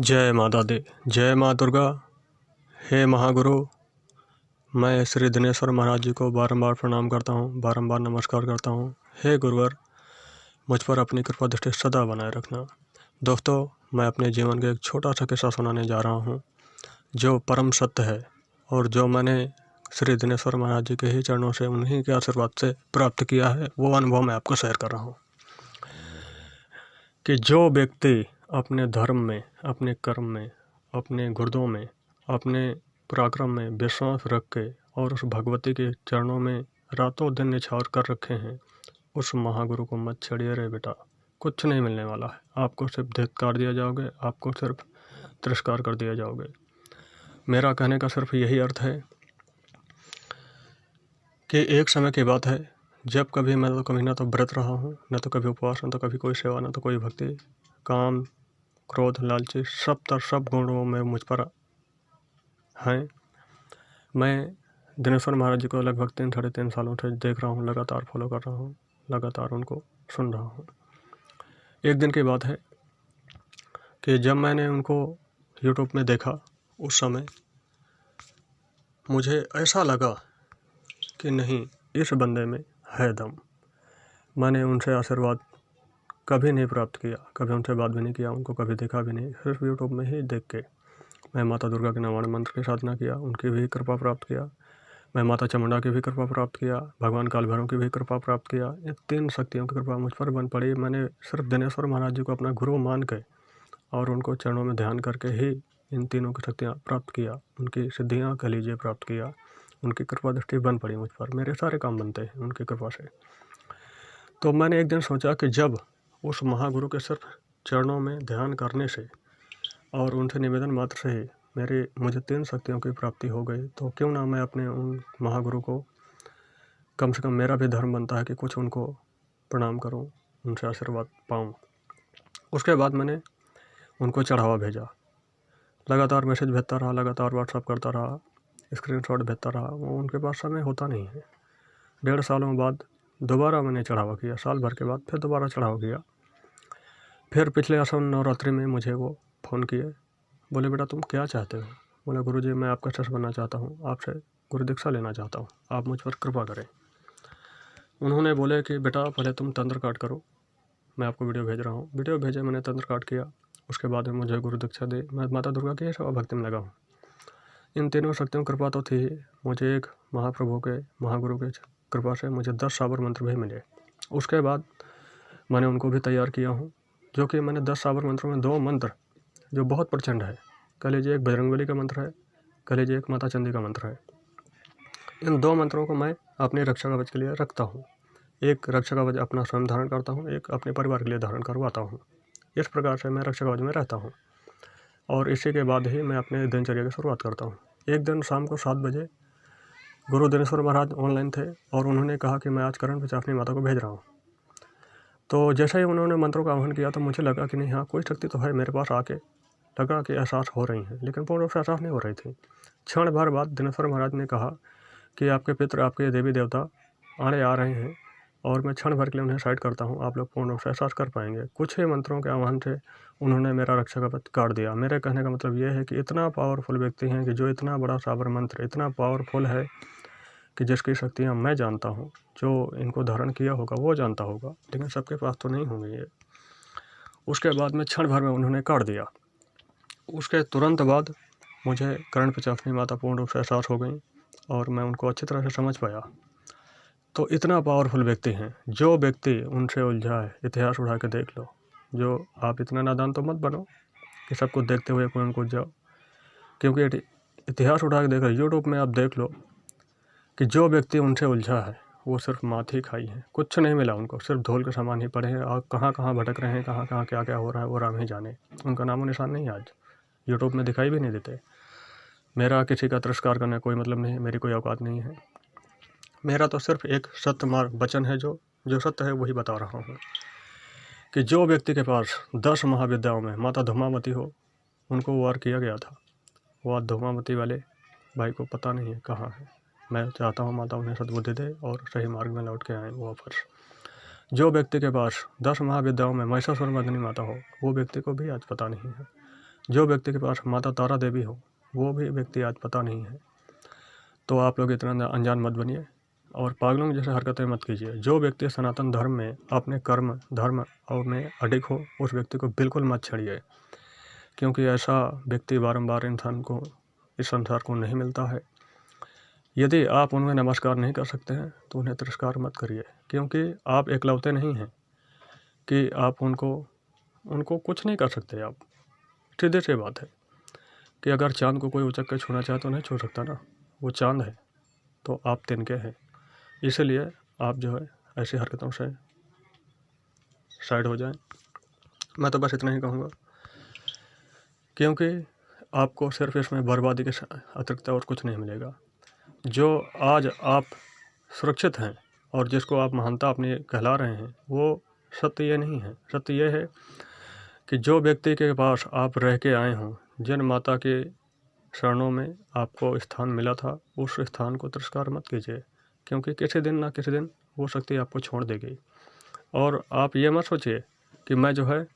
जय माता दी, जय माँ दुर्गा। हे महागुरु, मैं श्री दिनेश्वर महाराज जी को बारंबार प्रणाम करता हूँ, बारंबार नमस्कार करता हूँ। हे गुरुवर, मुझ पर अपनी कृपा दृष्टि सदा बनाए रखना। दोस्तों, मैं अपने जीवन का एक छोटा सा किस्सा सुनाने जा रहा हूँ जो परम सत्य है और जो मैंने श्री दिनेश्वर महाराज जी के ही चरणों से, उन्हीं के आशीर्वाद से प्राप्त किया है। वो अनुभव मैं आपको शेयर कर रहा हूँ कि जो व्यक्ति अपने धर्म में, अपने कर्म में, अपने गुर्दों में, अपने पराक्रम में विश्वास रख के और उस भगवती के चरणों में रातों दिन निछावर कर रखे हैं, उस महागुरु को मत छेड़िए रे बेटा। कुछ नहीं मिलने वाला है, आपको सिर्फ धिक्कार दिया जाओगे, आपको सिर्फ तिरस्कार कर दिया जाओगे। मेरा कहने का सिर्फ यही अर्थ है कि एक समय की बात है जब कभी मैं तो कभी ना तो व्रत रहा हूँ, न तो कभी उपवास, न तो कभी कोई सेवा, न तो कोई भक्ति। काम, क्रोध, लालची सब गुणों में मुझ पर हैं। मैं दिनेश्वर महाराज जी को लगभग 3-3.5 सालों से देख रहा हूँ, लगातार फॉलो कर रहा हूँ, लगातार उनको सुन रहा हूँ। एक दिन की बात है कि जब मैंने उनको यूट्यूब में देखा, उस समय मुझे ऐसा लगा कि नहीं, इस बंदे में है दम। मैंने उनसे आशीर्वाद कभी नहीं प्राप्त किया, कभी उनसे बात भी नहीं किया, उनको कभी देखा भी नहीं। सिर्फ यूट्यूब में ही देख के मैं माता दुर्गा के 99 मंत्र की साधना किया, उनकी भी कृपा प्राप्त किया। मैं माता चामुंडा की भी कृपा प्राप्त किया, भगवान काल भैरव की भी कृपा प्राप्त किया। ये 3 शक्तियों की कृपा मुझ पर बन पड़ी। मैंने सिर्फ दिनेश्वर महाराज जी को अपना गुरु मान के और उनको चरणों में ध्यान करके ही इन तीनों की शक्तियाँ प्राप्त किया, उनकी सिद्धियाँ कह लीजिए प्राप्त किया। उनकी कृपा दृष्टि बन पड़ी मुझ पर, मेरे सारे काम बनते हैं उनकी कृपा से। तो मैंने एक दिन सोचा कि जब उस महागुरु के सिर्फ चरणों में ध्यान करने से और उनसे निवेदन मात्र से ही मुझे 3 शक्तियों की प्राप्ति हो गई, तो क्यों ना मैं अपने उन महागुरु को, कम से कम मेरा भी धर्म बनता है कि कुछ उनको प्रणाम करूं, उनसे आशीर्वाद पाऊं। उसके बाद मैंने उनको चढ़ावा भेजा, लगातार मैसेज भेजता रहा, लगातार व्हाट्सअप करता रहा, स्क्रीनशॉट भेजता रहा। वो उनके पास समय होता नहीं है। 1.5 सालों बाद दोबारा मैंने चढ़ावा किया, साल भर के बाद फिर दोबारा चढ़ावा किया। फिर पिछले आसन नवरात्रि में मुझे वो फ़ोन किए, बोले बेटा तुम क्या चाहते हो? बोला गुरुजी मैं आपका शिष्य बनना चाहता हूँ, आपसे गुरु दीक्षा लेना चाहता हूँ, आप मुझ पर कृपा करें। उन्होंने बोले कि बेटा पहले तुम तंत्र काट करो, मैं आपको वीडियो भेज रहा हूँ। वीडियो भेजे, मैंने तंत्र काट किया, उसके बाद में मुझे गुरु दीक्षा दी। मैं माता दुर्गा की सेवा भक्ति में लगा हूँ। इन तीनों शक्तियों की कृपा तो थी, मुझे एक महाप्रभु के, महागुरु के कृपा से मुझे 10 साबर मंत्र भी मिले। उसके बाद मैंने उनको भी तैयार किया हूँ, जो कि मैंने 10 साबर मंत्रों में 2 मंत्र जो बहुत प्रचंड है, कह लीजिए एक बजरंगबली का मंत्र है, कह लीजिए एक माता चंदी का मंत्र है। इन 2 मंत्रों को मैं अपनी रक्षा कवच के लिए रखता हूँ। एक रक्षा कवच अपना स्वयं धारण करता हूँ, एक अपने परिवार के लिए धारण करवाता हूँ। इस प्रकार से मैं रक्षा कवच में रहता हूँ और इसी के बाद ही मैं अपने दिनचर्या की शुरुआत करता हूँ। एक दिन शाम को 7 बजे गुरु दिनेश्वर महाराज ऑनलाइन थे और उन्होंने कहा कि मैं आज करण पिचाफनी माता को भेज रहा हूँ। तो जैसे ही उन्होंने मंत्रों का आह्वान किया तो मुझे लगा कि नहीं, हाँ कोई शक्ति तो है मेरे पास। आके लगा कि एहसास हो रही हैं, लेकिन पूर्ण रूप से एहसास नहीं हो रही थी। क्षण भर बाद दिनेश्वर महाराज ने कहा कि आपके पितृ, आपके देवी देवता आने आ रहे हैं और मैं क्षण भर के लिए उन्हें साइड करता हूँ, आप लोग पूर्ण रूप से एहसास कर पाएंगे। कुछ ही मंत्रों के आह्वान से उन्होंने मेरा रक्षा कवच काट दिया। मेरे कहने का मतलब ये है कि इतना पावरफुल व्यक्ति हैं कि जो इतना बड़ा साबर मंत्र इतना पावरफुल है कि जिसकी शक्तियाँ मैं जानता हूँ, जो इनको धारण किया होगा वो जानता होगा, लेकिन सबके पास तो नहीं होंगे ये। उसके बाद में क्षण भर में उन्होंने काट दिया। उसके तुरंत बाद मुझे करण पिचाफनी माता पूर्ण रूप से एहसास हो गई और मैं उनको अच्छी तरह से समझ पाया। तो इतना पावरफुल व्यक्ति हैं, जो व्यक्ति उनसे उलझा है, इतिहास उठा के देख लो। जो आप इतना नादान तो मत बनो कि सबको देखते हुए कोई उनको जाओ, क्योंकि इतिहास उठा के देखो, यूट्यूब में आप देख लो कि जो व्यक्ति उनसे उलझा है वो सिर्फ मात ही खाई है, कुछ नहीं मिला उनको, सिर्फ धूल के सामान ही पड़े हैं और कहाँ कहाँ भटक रहे हैं, कहाँ कहाँ क्या क्या हो रहा है वो राम ही जाने। उनका नामो निशान नहीं, आज यूट्यूब में दिखाई भी नहीं देते। मेरा किसी का तिरस्कार करने कोई मतलब नहीं है, मेरी कोई औकात नहीं है। मेरा तो सिर्फ एक सत्य मार्ग वचन है, जो सत्य है वही बता रहा हूँ कि जो व्यक्ति के पास 10 महाविद्याओं में माता धूमावती हो, उनको वार किया गया था। वो आज धूमावती वाले भाई को पता नहीं है कहाँ है। मैं चाहता हूँ माता उन्हें सद्बुद्धि दे और सही मार्ग में लौट के आए वो वापस। जो व्यक्ति के पास 10 महाविद्याओं में महिषासुर मर्दिनी माता हो, वो व्यक्ति को भी आज पता नहीं है। जो व्यक्ति के पास माता तारा देवी हो वो भी व्यक्ति आज पता नहीं है। तो आप लोग इतना अनजान मत बनिए और पागलों की जैसे हरकतें मत कीजिए। जो व्यक्ति सनातन धर्म में अपने कर्म धर्म और में अडिग हो उस व्यक्ति को बिल्कुल मत छेड़िए, क्योंकि ऐसा व्यक्ति बारंबार इंसान को इस संसार को नहीं मिलता है। यदि आप उन्हें नमस्कार नहीं कर सकते हैं तो उन्हें तिरस्कार मत करिए, क्योंकि आप एकलौते नहीं हैं कि आप उनको कुछ नहीं कर सकते। आप सीधे सी बात है कि अगर चाँद को कोई उचक के छूना चाहे तो नहीं छू सकता ना, वो चाँद है तो आप तिनके हैं। इसलिए आप जो है ऐसी हरकतों से साइड हो जाएं। मैं तो बस इतना ही कहूँगा, क्योंकि आपको सिर्फ इसमें बर्बादी के अतिरिक्त और कुछ नहीं मिलेगा। जो आज आप सुरक्षित हैं और जिसको आप महानता अपनी कहला रहे हैं वो सत्य ये नहीं है। सत्य ये है कि जो व्यक्ति के पास आप रह के आए हों, जिन माता के शरणों में आपको स्थान मिला था, उस स्थान को तिरस्कार मत कीजिए, क्योंकि किसी दिन ना किसी दिन वो शक्ति आपको छोड़ देगी। और आप ये मत सोचिए कि मैं जो है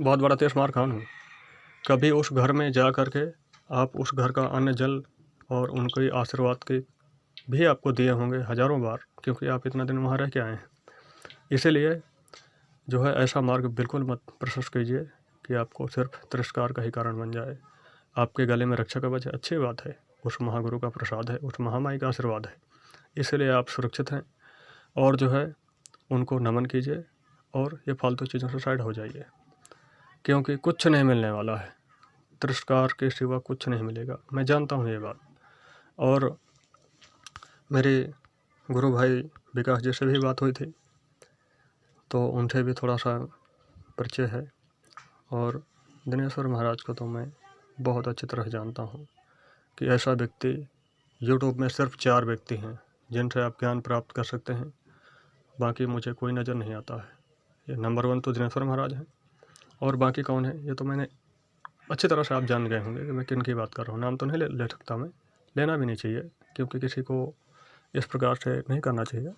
बहुत बड़ा तेजमार खान हूँ। कभी उस घर में जा कर के आप उस घर का अन्न जल और उनके आशीर्वाद के भी आपको दिए होंगे हज़ारों बार, क्योंकि आप इतना दिन वहाँ रह के आए हैं। इसीलिए जो है ऐसा मार्ग बिल्कुल मत प्रशस्त कीजिए कि आपको सिर्फ तिरस्कार का ही कारण बन जाए। आपके गले में रक्षा कवच है, अच्छी बात है, उस महागुरु का प्रसाद है, उस महामाई का आशीर्वाद है, इसलिए आप सुरक्षित हैं। और जो है उनको नमन कीजिए और ये फालतू चीज़ों से साइड हो जाइए, क्योंकि कुछ नहीं मिलने वाला है। तिरस्कार के सिवा कुछ नहीं मिलेगा, मैं जानता हूँ ये बात। और मेरे गुरु भाई विकास जी से भी बात हुई थी तो उनसे भी थोड़ा सा परिचय है। और दिनेश्वर महाराज को तो मैं बहुत अच्छी तरह जानता हूँ कि ऐसा व्यक्ति यूट्यूब में सिर्फ 4 व्यक्ति हैं जिनसे आप ज्ञान प्राप्त कर सकते हैं, बाकी मुझे कोई नज़र नहीं आता है। ये नंबर 1 तो दिनेश्वर महाराज हैं, और बाकी कौन है ये तो मैंने अच्छी तरह से आप जान गए होंगे कि मैं किन की बात कर रहा हूँ। नाम तो नहीं ले सकता मैं, लेना भी नहीं चाहिए, क्योंकि किसी को इस प्रकार से नहीं करना चाहिए।